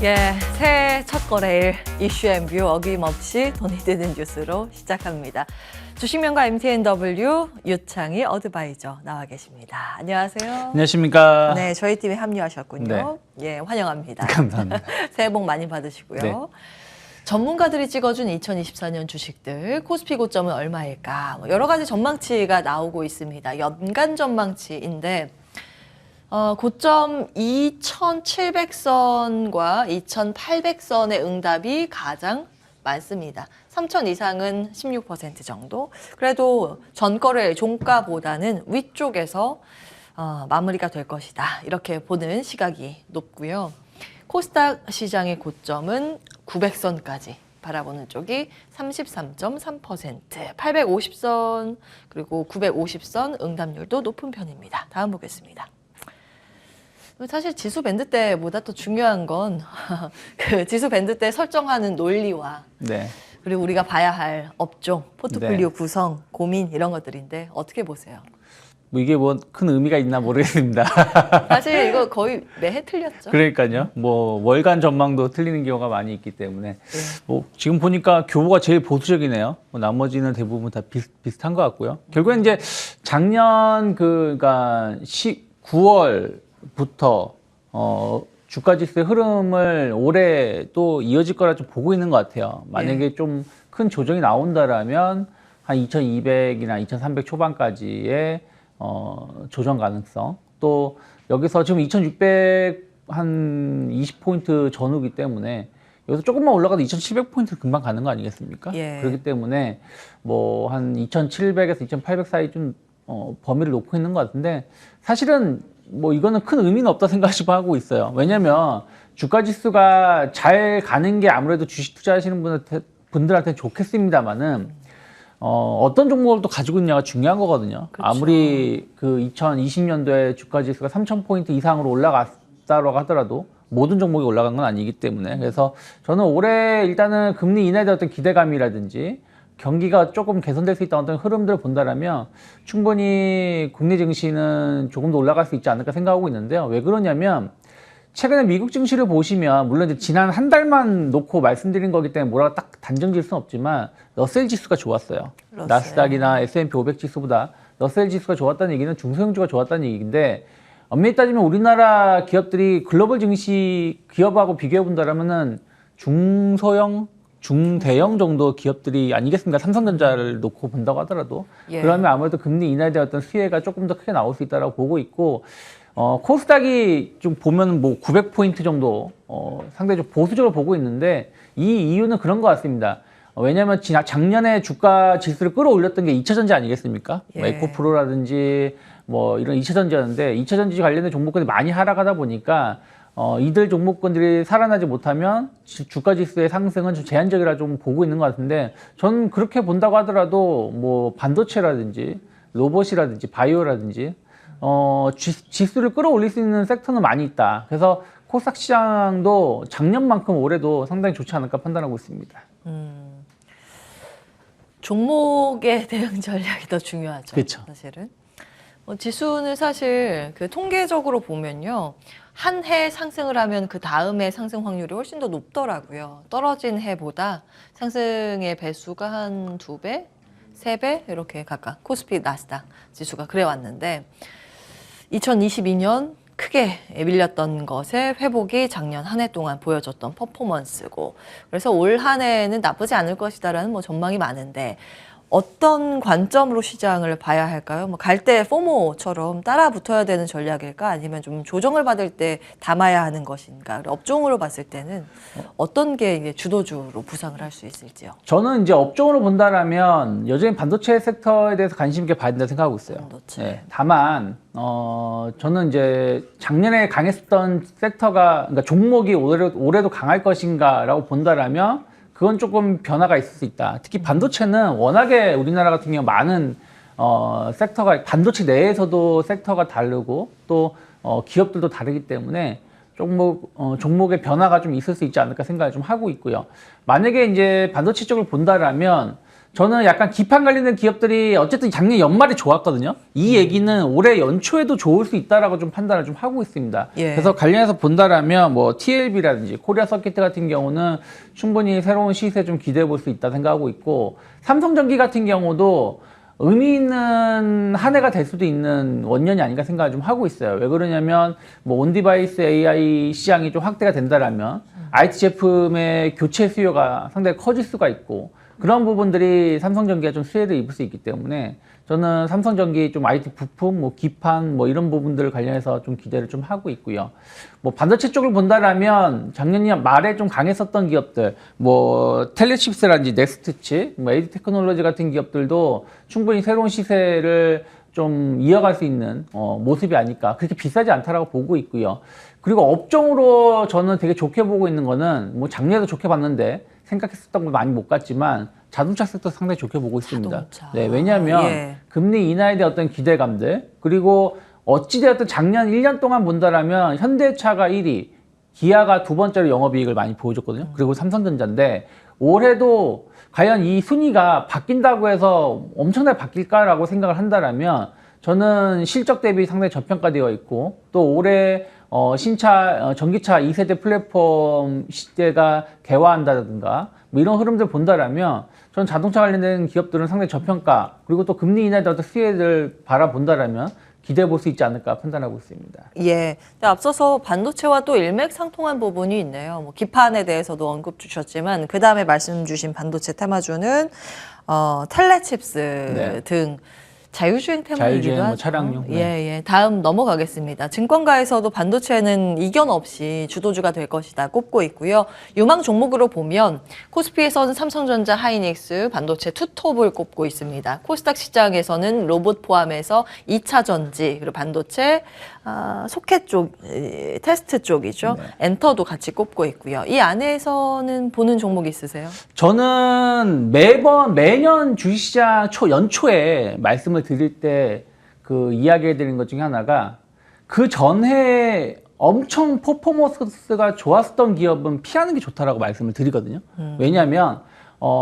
예, 새해 첫 거래일 이슈앤뷰 어김없이 돈이 되는 뉴스로 시작합니다. 주식명가 MTNW 유창희 어드바이저 나와 계십니다. 안녕하세요. 안녕하십니까. 네, 저희 팀에 합류하셨군요. 네. 예, 환영합니다. 감사합니다. 새해 복 많이 받으시고요. 네. 전문가들이 찍어준 2024년 주식들 코스피 고점은 얼마일까? 여러 가지 전망치가 나오고 있습니다. 연간 전망치인데 고점 2,700선과 2,800선의 응답이 가장 많습니다. 3,000 이상은 16% 정도. 그래도 전거래 종가보다는 위쪽에서 마무리가 될 것이다. 이렇게 보는 시각이 높고요. 코스닥 시장의 고점은 900선까지 바라보는 쪽이 33.3%, 850선 그리고 950선 응답률도 높은 편입니다. 다음 보겠습니다. 사실 지수 밴드 때보다 더 중요한 건 그 지수 밴드 때 설정하는 논리와 네. 그리고 우리가 봐야 할 업종, 포트폴리오 네. 구성, 고민 이런 것들인데 어떻게 보세요? 뭐 이게 뭐 큰 의미가 있나 모르겠습니다. 사실 이거 거의 매해 틀렸죠. 그러니까요. 뭐 월간 전망도 틀리는 경우가 많이 있기 때문에 네. 뭐 지금 보니까 교보가 제일 보수적이네요. 뭐 나머지는 대부분 다 비슷한 것 같고요. 결국엔 이제 작년 그러니까 9월부터 주가 지수의 흐름을 올해 또 이어질 거라 좀 보고 있는 것 같아요. 만약에 좀 큰 조정이 나온다라면 한 2200이나 2300 초반까지의 조정 가능성, 또 여기서 지금 2600 한 20포인트 전후기 때문에 여기서 조금만 올라가도 2700포인트 금방 가는 거 아니겠습니까? 예. 그렇기 때문에 뭐 한 2700에서 2800 사이 좀 범위를 놓고 있는 것 같은데, 사실은 뭐 이거는 큰 의미는 없다 생각하시고 하고 있어요. 왜냐면 주가 지수가 잘 가는 게 아무래도 주식 투자하시는 분들한테 좋겠습니다만은 어떤 종목을 또 가지고 있냐가 중요한 거거든요. 그렇죠. 아무리 그 2020년도에 주가 지수가 3000포인트 이상으로 올라갔다고 하더라도 모든 종목이 올라간 건 아니기 때문에, 그래서 저는 올해 일단은 금리 인하에 대한 어떤 기대감이라든지 경기가 조금 개선될 수 있다는 어떤 흐름들을 본다라면 충분히 국내 증시는 조금 더 올라갈 수 있지 않을까 생각하고 있는데요. 왜 그러냐면 최근에 미국 증시를 보시면, 물론 이제 지난 한 달만 놓고 말씀드린 거기 때문에 뭐라고 딱 단정 지을 수는 없지만 러셀 지수가 좋았어요. 러셀. 나스닥이나 S&P 500 지수보다 러셀 지수가 좋았다는 얘기는 중소형주가 좋았다는 얘기인데, 엄밀히 따지면 우리나라 기업들이 글로벌 증시 기업하고 비교해 본다라면은 중소형, 중대형 정도 기업들이 아니겠습니까? 삼성전자를 놓고 본다고 하더라도. 예. 그러면 아무래도 금리 인하에 대한 어떤 수혜가 조금 더 크게 나올 수 있다고 보고 있고, 코스닥이 좀 보면 뭐 900포인트 정도 상당히 좀 보수적으로 보고 있는데, 이 이유는 그런 것 같습니다. 왜냐하면 작년에 주가 지수를 끌어올렸던 게 2차전지 아니겠습니까? 예. 뭐 에코프로라든지 뭐 이런 2차전지였는데, 2차전지 관련된 종목들이 많이 하락하다 보니까 이들 종목군들이 살아나지 못하면 주가 지수의 상승은 좀 제한적이라 좀 보고 있는 것 같은데, 저는 그렇게 본다고 하더라도 뭐 반도체라든지 로봇이라든지 바이오라든지 지수를 끌어올릴 수 있는 섹터는 많이 있다. 그래서 코스닥 시장도 작년만큼 올해도 상당히 좋지 않을까 판단하고 있습니다. 종목에 대응 전략이 더 중요하죠. 그렇죠. 사실은. 지수는 사실 그 통계적으로 보면요. 한 해 상승을 하면 그 다음에 상승 확률이 훨씬 더 높더라고요. 떨어진 해보다 상승의 배수가 한 2배, 3배 이렇게 각각 코스피 나스닥 지수가 그래 왔는데, 2022년 크게 밀렸던 것의 회복이 작년 한 해 동안 보여줬던 퍼포먼스고, 그래서 올 한 해는 나쁘지 않을 것이다라는 뭐 전망이 많은데, 어떤 관점으로 시장을 봐야 할까요? 뭐 갈 때 포모처럼 따라 붙어야 되는 전략일까? 아니면 좀 조정을 받을 때 담아야 하는 것인가? 업종으로 봤을 때는 어떤 게 이제 주도주로 부상을 할 수 있을지요? 저는 이제 업종으로 본다라면 여전히 반도체 섹터에 대해서 관심 있게 봐야 된다 생각하고 있어요. 반도체. 네, 다만 저는 이제 작년에 강했었던 섹터가, 그러니까 종목이 올해도 강할 것인가라고 본다라면 그건 조금 변화가 있을 수 있다. 특히 반도체는 워낙에 우리나라 같은 경우 많은 섹터가, 반도체 내에서도 섹터가 다르고 또 기업들도 다르기 때문에 종목의 변화가 좀 있을 수 있지 않을까 생각을 좀 하고 있고요. 만약에 이제 반도체 쪽을 본다라면 저는 약간 기판 관련된 기업들이 어쨌든 작년 연말에 좋았거든요. 이 얘기는 올해 연초에도 좋을 수 있다라고 좀 판단을 좀 하고 있습니다. 예. 그래서 관련해서 본다라면 뭐 TLB라든지 코리아 서킷 같은 경우는 충분히 새로운 시세 좀 기대해 볼 수 있다 생각하고 있고, 삼성전기 같은 경우도 의미 있는 한 해가 될 수도 있는 원년이 아닌가 생각을 좀 하고 있어요. 왜 그러냐면 뭐 온디바이스 AI 시장이 좀 확대가 된다라면 IT 제품의 교체 수요가 상당히 커질 수가 있고, 그런 부분들이 삼성전기가 좀 수혜를 입을 수 있기 때문에 저는 삼성전기 좀 IT 부품, 뭐 기판, 뭐 이런 부분들 관련해서 좀 기대를 좀 하고 있고요. 뭐 반도체 쪽을 본다라면 작년 말에 좀 강했었던 기업들, 뭐 텔레칩스라든지 넥스트칩, 뭐 에이디 테크놀로지 같은 기업들도 충분히 새로운 시세를 좀 이어갈 수 있는 모습이 아닐까. 그렇게 비싸지 않다라고 보고 있고요. 그리고 업종으로 저는 되게 좋게 보고 있는 거는 뭐 작년에도 좋게 봤는데 생각했었던 걸 많이 못 갔지만 자동차 섹터 상당히 좋게 보고 있습니다. 자동차. 네, 왜냐하면 예. 금리 인하에 대한 어떤 기대감들, 그리고 어찌되었든 작년 1년 동안 본다라면 현대차가 1위, 기아가 두 번째로 영업이익을 많이 보여줬거든요. 그리고 삼성전자인데 올해도 과연 이 순위가 바뀐다고 해서 엄청나게 바뀔까라고 생각을 한다라면 저는 실적 대비 상당히 저평가되어 있고, 또 올해 전기차 2세대 플랫폼 시대가 개화한다든가 뭐 이런 흐름들 본다라면 저는 자동차 관련된 기업들은 상당히 저평가, 그리고 또 금리 인하에 대한 수혜를 바라본다라면 기대해 볼 수 있지 않을까 판단하고 있습니다. 예. 근데 앞서서 반도체와 또 일맥상통한 부분이 있네요. 뭐 기판에 대해서도 언급 주셨지만 그 다음에 말씀 주신 반도체 테마주는 텔레칩스 네. 등 자율주행 테마이기도 자율주행, 하죠. 뭐 차량용. 네. 예, 예. 다음 넘어가겠습니다. 증권가에서도 반도체는 이견 없이 주도주가 될 것이다 꼽고 있고요. 유망 종목으로 보면 코스피에서는 삼성전자, 하이닉스, 반도체 투톱을 꼽고 있습니다. 코스닥 시장에서는 로봇 포함해서 2차 전지, 그리고 반도체, 소켓 쪽, 테스트 쪽이죠. 네. 엔터도 같이 꼽고 있고요. 이 안에서는 보는 종목 있으세요? 저는 매년 주식시장 연초에 말씀을 드릴 때 그 이야기해 드린 것 중에 하나가, 그 전에 엄청 퍼포먼스가 좋았었던 기업은 피하는 게 좋다라고 말씀을 드리거든요. 왜냐하면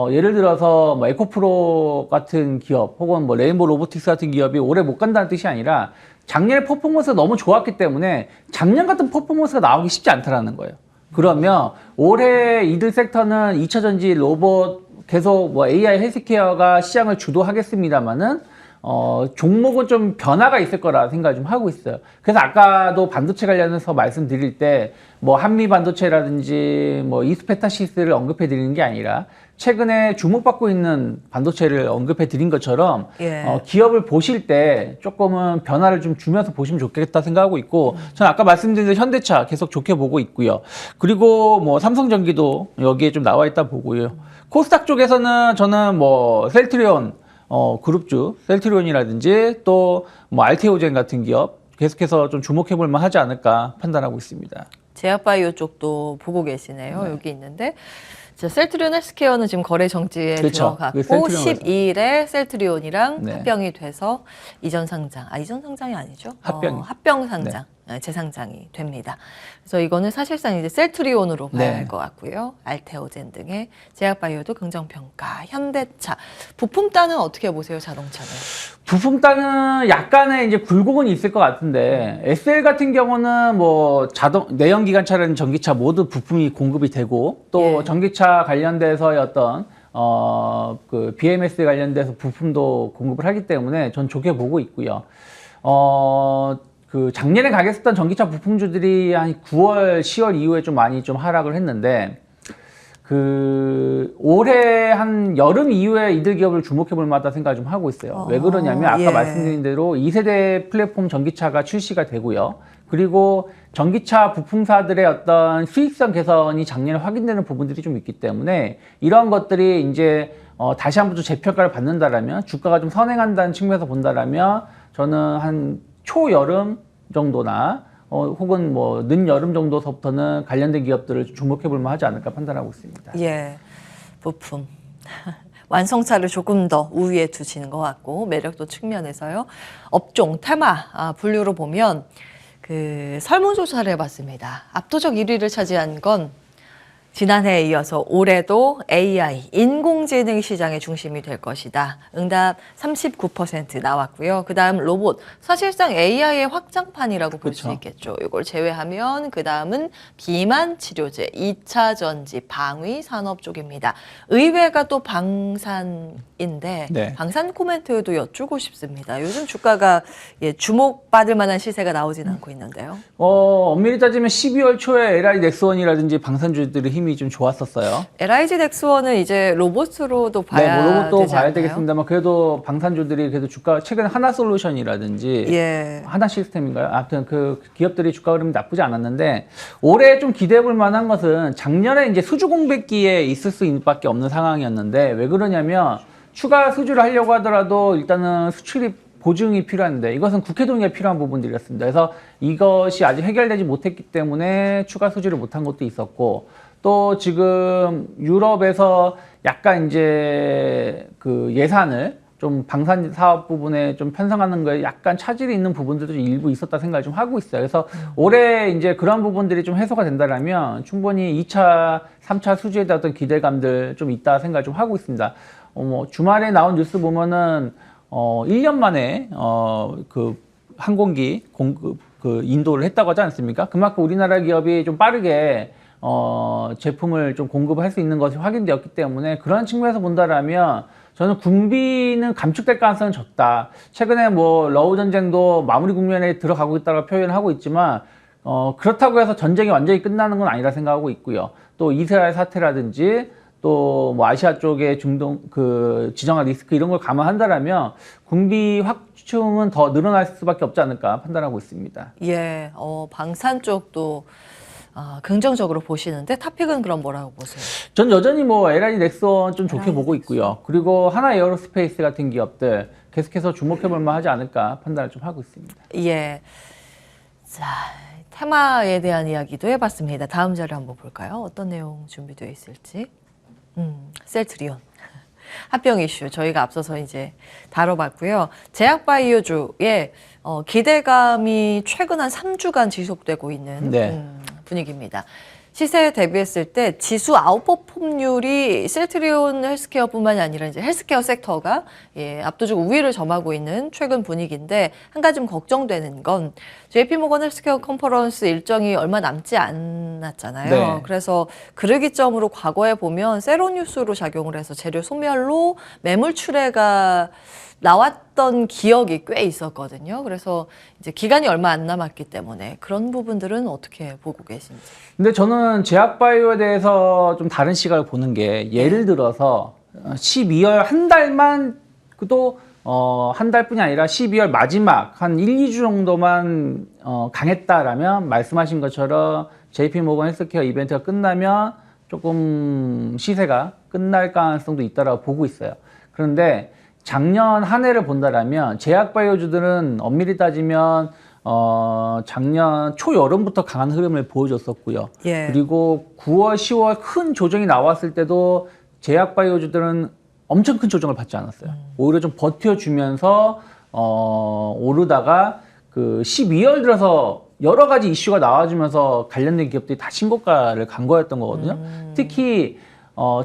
예를 들어서 뭐 에코프로 같은 기업 혹은 뭐 레인보우 로보틱스 같은 기업이 올해 못 간다는 뜻이 아니라 작년에 퍼포먼스가 너무 좋았기 때문에 작년 같은 퍼포먼스가 나오기 쉽지 않다라는 거예요. 그러면 올해 이들 섹터는 2차 전지, 로봇, 계속 뭐 AI 헬스케어가 시장을 주도하겠습니다만은 종목은 좀 변화가 있을 거라 생각을 좀 하고 있어요. 그래서 아까도 반도체 관련해서 말씀드릴 때 뭐 한미 반도체라든지 뭐 이스페타시스를 언급해 드리는 게 아니라 최근에 주목받고 있는 반도체를 언급해 드린 것처럼 예. 기업을 보실 때 조금은 변화를 좀 주면서 보시면 좋겠다 생각하고 있고, 저는 아까 말씀드린 대로 현대차 계속 좋게 보고 있고요. 그리고 뭐 삼성전기도 여기에 좀 나와 있다 보고요. 코스닥 쪽에서는 저는 뭐 셀트리온 그룹주 셀트리온이라든지 또 뭐 알테오젠 같은 기업 계속해서 좀 주목해 볼 만하지 않을까 판단하고 있습니다. 제약바이오 쪽도 보고 계시네요. 여기 있는데 셀트리온 헬스케어는 지금 거래 정지에 그렇죠. 들어갔고 그 셀트리온에서. 12일에 셀트리온이랑 네. 합병이 돼서 이전 상장, 이전 상장이 아니죠? 합병. 합병 상장, 재상장이 됩니다. 그래서 이거는 사실상 이제 셀트리온으로 봐야 네. 할 것 같고요. 알테오젠 등의 제약바이오도 긍정평가, 현대차, 부품단은 어떻게 보세요, 자동차는? 부품단은 약간의 이제 굴곡은 있을 것 같은데, SL 같은 경우는 뭐 내연기관차라는 전기차 모두 부품이 공급이 되고, 또 예. 전기차 관련돼서의 어떤 그 BMS 관련돼서 부품도 공급을 하기 때문에 전 좋게 보고 있고요. 그 작년에 가격했던 전기차 부품주들이 한 9월, 10월 이후에 좀 많이 좀 하락을 했는데, 그 올해 한 여름 이후에 이들 기업을 주목해 볼 만하다 생각을 좀 하고 있어요. 왜 그러냐면 아까 예. 말씀드린 대로 2세대 플랫폼 전기차가 출시가 되고요. 그리고 전기차 부품사들의 어떤 수익성 개선이 작년에 확인되는 부분들이 좀 있기 때문에 이러한 것들이 이제 다시 한번 좀 재평가를 받는다라면, 주가가 좀 선행한다는 측면에서 본다라면 저는 한 초여름 정도나 혹은 뭐 늦여름 정도서부터는 관련된 기업들을 주목해 볼 만하지 않을까 판단하고 있습니다. 예, 부품. 완성차를 조금 더 우위에 두시는 것 같고, 매력도 측면에서요. 업종, 테마, 분류로 보면 그 설문조사를 해봤습니다. 압도적 1위를 차지한 건 지난해에 이어서 올해도 AI, 인공지능 시장의 중심이 될 것이다. 응답 39% 나왔고요. 그 다음 로봇, 사실상 AI의 확장판이라고 볼 수 그쵸. 있겠죠. 이걸 제외하면 그 다음은 비만 치료제, 2차 전지, 방위 산업 쪽입니다. 의외가 또 방산인데 네. 방산 코멘트도 여쭈고 싶습니다. 요즘 주가가 주목받을 만한 시세가 나오진 않고 있는데요. 엄밀히 따지면 12월 초에 LI 넥스원이라든지 방산주들의 힘이 좀 좋았었어요. LIG 넥스원은 이제 로봇으로도 네, 봐야 뭐 로봇도 되지 봐야 않나요? 되겠습니다만 그래도 방산주들이 그래도 주가 최근 하나솔루션이라든지 예. 하나 시스템인가요? 아무튼 그 기업들이 주가 흐름이 나쁘지 않았는데 올해 좀 기대해 볼 만한 것은 작년에 이제 수주 공백기에 있을 수밖에 없는 상황이었는데 왜 그러냐면 추가 수주를 하려고 하더라도 일단은 수출이 보증이 필요한데 이것은 국회 동의가 필요한 부분들이었습니다. 그래서 이것이 아직 해결되지 못했기 때문에 추가 수주를 못한 것도 있었고 또 지금 유럽에서 약간 이제 그 예산을 좀 방산 사업 부분에 좀 편성하는 거에 약간 차질이 있는 부분들도 일부 있었다 생각을 좀 하고 있어요. 그래서 올해 이제 그런 부분들이 좀 해소가 된다라면 충분히 2차, 3차 수주에 대한 어떤 기대감들 좀 있다 생각을 좀 하고 있습니다. 뭐 주말에 나온 뉴스 보면은 1년 만에 그 항공기 공급 그 인도를 했다고 하지 않습니까? 그만큼 우리나라 기업이 좀 빠르게 제품을 좀 공급할 수 있는 것이 확인되었기 때문에 그런 측면에서 본다라면 저는 군비는 감축될 가능성은 적다. 최근에 뭐 러우 전쟁도 마무리 국면에 들어가고 있다고 표현을 하고 있지만 그렇다고 해서 전쟁이 완전히 끝나는 건 아니라 생각하고 있고요. 또 이스라엘 사태라든지 또 뭐 아시아 쪽의 중동 그 지정학 리스크 이런 걸 감안한다라면 군비 확충은 더 늘어날 수밖에 없지 않을까 판단하고 있습니다. 예, 방산 쪽도 긍정적으로 보시는데 탑픽은 그럼 뭐라고 보세요? 전 여전히 뭐 LI 넥스원 좀 좋게 LI 보고 있고요. 그리고 하나 에어로스페이스 같은 기업들 계속해서 주목해 볼 만하지 않을까 판단을 좀 하고 있습니다. 예. 자, 테마에 대한 이야기도 해봤습니다. 다음 자료 한번 볼까요? 어떤 내용 준비되어 있을지. 셀트리온. 합병 이슈 저희가 앞서서 이제 다뤄봤고요. 제약바이오주의 기대감이 최근 한 3주간 지속되고 있는 네. 분위기입니다. 시세에 대비했을 때 지수 아웃퍼폼률이 셀트리온 헬스케어뿐만이 아니라 이제 헬스케어 섹터가 압도적 우위를 점하고 있는 최근 분위기인데 한 가지 좀 걱정되는 건 JP모건 헬스케어 컨퍼런스 일정이 얼마 남지 않았잖아요. 네. 그래서 그르기점으로 과거에 보면 세로뉴스로 작용을 해서 재료 소멸로 매물 출회가 나왔던 기억이 꽤 있었거든요. 그래서 이제 기간이 얼마 안 남았기 때문에 그런 부분들은 어떻게 보고 계신지. 근데 저는 제약바이오에 대해서 좀 다른 시각을 보는 게 예를 들어서 12월 한 달만 또 한 달뿐이 아니라 12월 마지막 한 1, 2주 정도만 강했다라면 말씀하신 것처럼 JP모건 헬스케어 이벤트가 끝나면 조금 시세가 끝날 가능성도 있다라고 보고 있어요. 그런데 작년 한 해를 본다라면 제약바이오주들은 엄밀히 따지면 작년 초여름부터 강한 흐름을 보여줬었고요. 예. 그리고 9월, 10월 큰 조정이 나왔을 때도 제약바이오주들은 엄청 큰 조정을 받지 않았어요. 오히려 좀 버텨주면서 오르다가 그 12월 들어서 여러 가지 이슈가 나와주면서 관련된 기업들이 다 신고가를 간 거였던 거거든요. 특히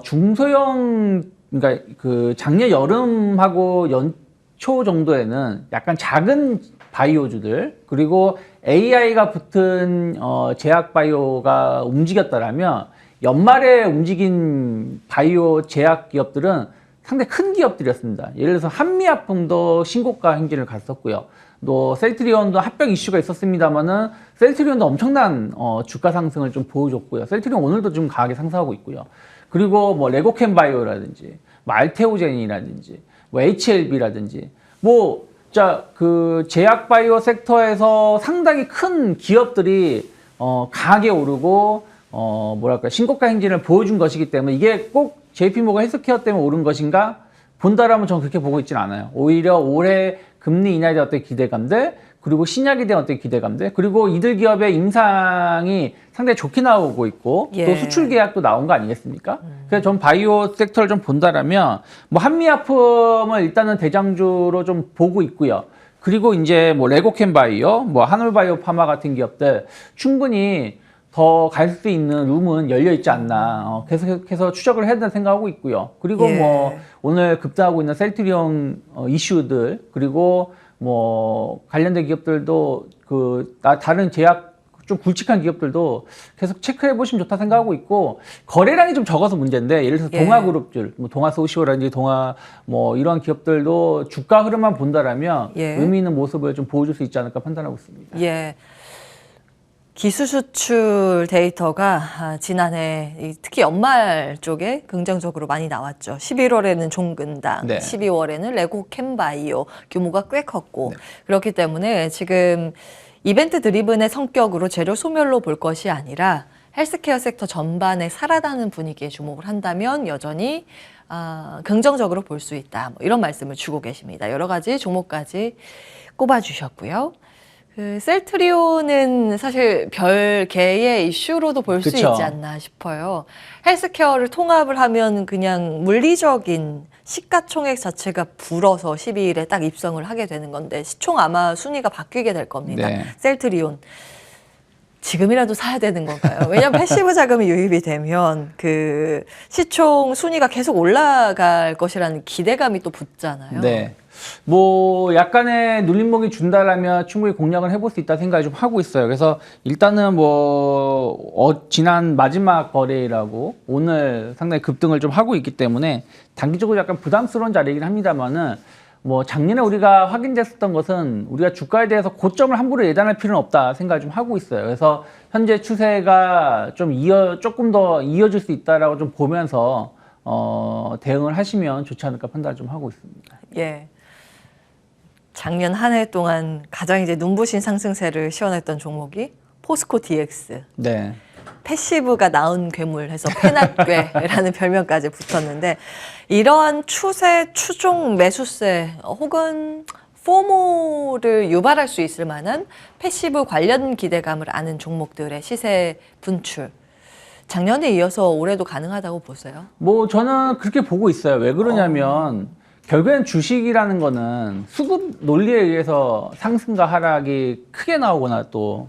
중소형 그러니까 그 작년 여름하고 연초 정도에는 약간 작은 바이오주들 그리고 AI가 붙은 제약 바이오가 움직였다라면 연말에 움직인 바이오 제약 기업들은 상당히 큰 기업들이었습니다. 예를 들어서 한미약품도 신고가 행진을 갔었고요. 또 셀트리온도 합병 이슈가 있었습니다만은 셀트리온도 엄청난 주가 상승을 좀 보여줬고요. 셀트리온 오늘도 좀 강하게 상승하고 있고요. 그리고 뭐 레고캠 바이오라든지 뭐 알테오젠이라든지 뭐 HLB라든지 그 제약 바이오 섹터에서 상당히 큰 기업들이 강하게 오르고 뭐랄까 신고가 행진을 보여준 것이기 때문에 이게 꼭 JP모건 헬스케어 때문에 오른 것인가 본다라면 저는 그렇게 보고 있지는 않아요. 오히려 올해 금리 인하에 대한 어떤 기대감들 그리고 신약에 대한 어떤 기대감들 그리고 이들 기업의 임상이 상당히 좋게 나오고 있고 예. 또 수출 계약도 나온 거 아니겠습니까? 그래서 전 바이오 섹터를 좀 본다라면 뭐 한미약품을 일단은 대장주로 좀 보고 있고요. 그리고 이제 뭐 레고캠 바이오, 뭐 한올바이오 파마 같은 기업들 충분히 더 갈 수 있는 룸은 열려 있지 않나 계속해서 추적을 해야 된다 생각하고 있고요. 그리고 예. 뭐 오늘 급등하고 있는 셀트리온 이슈들 그리고 뭐 관련된 기업들도 다른 제약 좀 굵직한 기업들도 계속 체크해 보시면 좋다 생각하고 있고 거래량이 좀 적어서 문제인데 예를 들어서 예. 동아그룹들, 뭐 동아소시오라든지 동아 뭐 이런 기업들도 주가 흐름만 본다라면 예. 의미 있는 모습을 좀 보여줄 수 있지 않을까 판단하고 있습니다. 예. 기술 수출 데이터가 지난해 특히 연말 쪽에 긍정적으로 많이 나왔죠. 11월에는 종근당, 네. 12월에는 레고캠바이오 규모가 꽤 컸고 그렇기 때문에 지금 이벤트 드리븐의 성격으로 재료 소멸로 볼 것이 아니라 헬스케어 섹터 전반에 살아나는 분위기에 주목을 한다면 여전히 긍정적으로 볼 수 있다. 뭐 이런 말씀을 주고 계십니다. 여러 가지 종목까지 꼽아주셨고요. 그 셀트리온은 사실 별개의 이슈로도 볼 수 그쵸. 있지 않나 싶어요. 헬스케어를 통합을 하면 그냥 물리적인 시가총액 자체가 불어서 12일에 딱 입성을 하게 되는 건데 시총 아마 순위가 바뀌게 될 겁니다. 네. 셀트리온. 지금이라도 사야 되는 건가요? 왜냐하면 패시브 자금이 유입이 되면 그 시총 순위가 계속 올라갈 것이라는 기대감이 또 붙잖아요. 네. 뭐 약간의 눌림목이 준다라면 충분히 공략을 해볼 수 있다 생각을 좀 하고 있어요. 그래서 일단은 지난 마지막 거래라고 오늘 상당히 급등을 좀 하고 있기 때문에 단기적으로 약간 부담스러운 자리이긴 합니다만은 뭐 작년에 우리가 확인됐었던 것은 우리가 주가에 대해서 고점을 함부로 예단할 필요는 없다 생각을 좀 하고 있어요. 그래서 현재 추세가 좀 조금 더 이어질 수 있다라고 좀 보면서 대응을 하시면 좋지 않을까 판단을 좀 하고 있습니다. 예. 작년 한 해 동안 가장 이제 눈부신 상승세를 시원했던 종목이 포스코 DX. 네. 패시브가 나은 괴물해서 페낫괴라는 별명까지 붙었는데 이러한 추세, 추종 매수세 혹은 포모를 유발할 수 있을 만한 패시브 관련 기대감을 아는 종목들의 시세 분출. 작년에 이어서 올해도 가능하다고 보세요? 뭐 저는 그렇게 보고 있어요. 왜 그러냐면 결국엔 주식이라는 거는 수급 논리에 의해서 상승과 하락이 크게 나오거나 또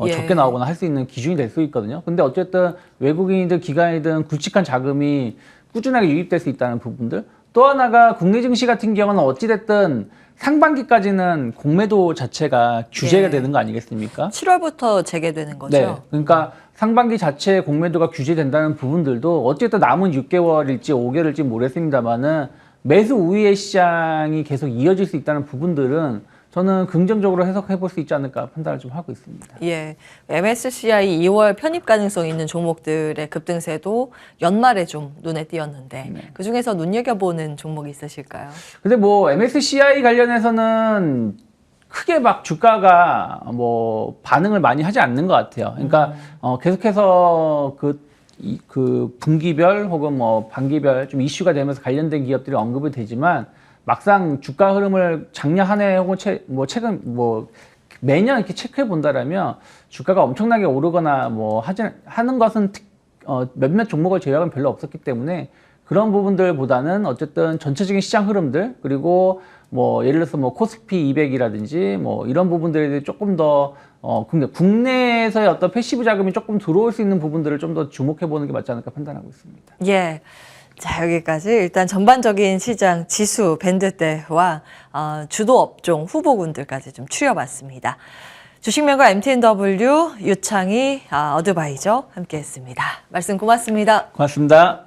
예. 적게 나오거나 할 수 있는 기준이 될 수 있거든요. 근데 어쨌든 외국인이든 기관이든 굵직한 자금이 꾸준하게 유입될 수 있다는 부분들. 또 하나가 국내 증시 같은 경우는 어찌됐든 상반기까지는 공매도 자체가 규제가 예. 되는 거 아니겠습니까? 7월부터 재개되는 거죠? 네. 그러니까 상반기 자체의 공매도가 규제된다는 부분들도 어쨌든 남은 6개월일지 5개월일지 모르겠습니다만은 매수 우위의 시장이 계속 이어질 수 있다는 부분들은 저는 긍정적으로 해석해 볼 수 있지 않을까 판단을 좀 하고 있습니다. 예, MSCI 2월 편입 가능성 있는 종목들의 급등세도 연말에 좀 눈에 띄었는데 네. 그 중에서 눈여겨보는 종목이 있으실까요? 근데 뭐 MSCI 관련해서는 크게 막 주가가 뭐 반응을 많이 하지 않는 것 같아요. 그러니까 계속해서 그 분기별 혹은 뭐 반기별 좀 이슈가 되면서 관련된 기업들이 언급이 되지만 막상 주가 흐름을 작년 한 해 혹은 최근 매년 이렇게 체크해 본다라면 주가가 엄청나게 오르거나 하는 것은 몇몇 종목을 제외하고는 별로 없었기 때문에 그런 부분들보다는 어쨌든 전체적인 시장 흐름들 그리고 예를 들어서 코스피 200이라든지 이런 부분들에 대해 조금 더 국내에서의 어떤 패시브 자금이 조금 들어올 수 있는 부분들을 좀 더 주목해 보는 게 맞지 않을까 판단하고 있습니다. 예. 자, 여기까지 일단 전반적인 시장 지수 밴드대와 주도 업종 후보군들까지 좀 추려봤습니다. 주식명가 MTNW 유창희 어드바이저 함께했습니다. 말씀 고맙습니다. 고맙습니다.